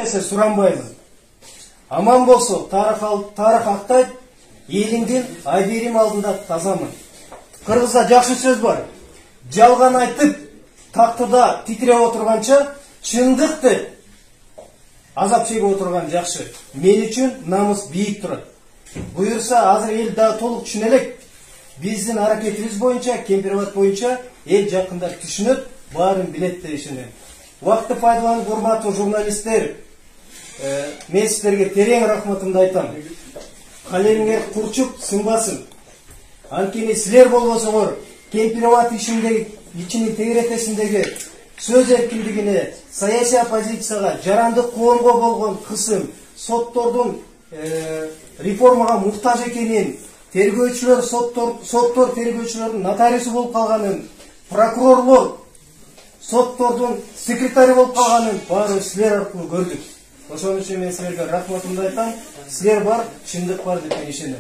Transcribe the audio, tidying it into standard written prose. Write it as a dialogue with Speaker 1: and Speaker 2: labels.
Speaker 1: Суранбаймын. Аман болсо, тарых актайт, элиңдин айберим алдында тазамын. Кыргызда жакшы сөз бар. Жалган айтып, тактыда титиреп отурганча, чындыкты азап чегип отурган жакшы. Мен үчүн намыс бийик турат. Буюрса, азыр эл да толук түшүнө элек. Биздин аракетибиз боюнча, Кемпирбат боюнча эл жакында түшүнөт, баарын билет деп ишенем. Убакытты пайдаланып, урматтуу журналисттер, мен сіздерге терең рахматымды айтам. Калемиңер курчуп сынбасын. Анткени силер болбосоңор Кемпирбат ичинин тегеретесиндеги сөз эркиндигине, саясий оппозицияга, жарандык коомго болгон кысым, соттордун реформага муктаж экенин, тергөөчүлөр, соттор тергөөчүлөрдүн нотариусу болуп калганын, прокурорлор соттордун секретари болуп калганын баарын силер аркылуу көрдүк. Ошон үчүн мен силерге рахматымды айтам. Силер бар, чындык бар деп мен ишенем.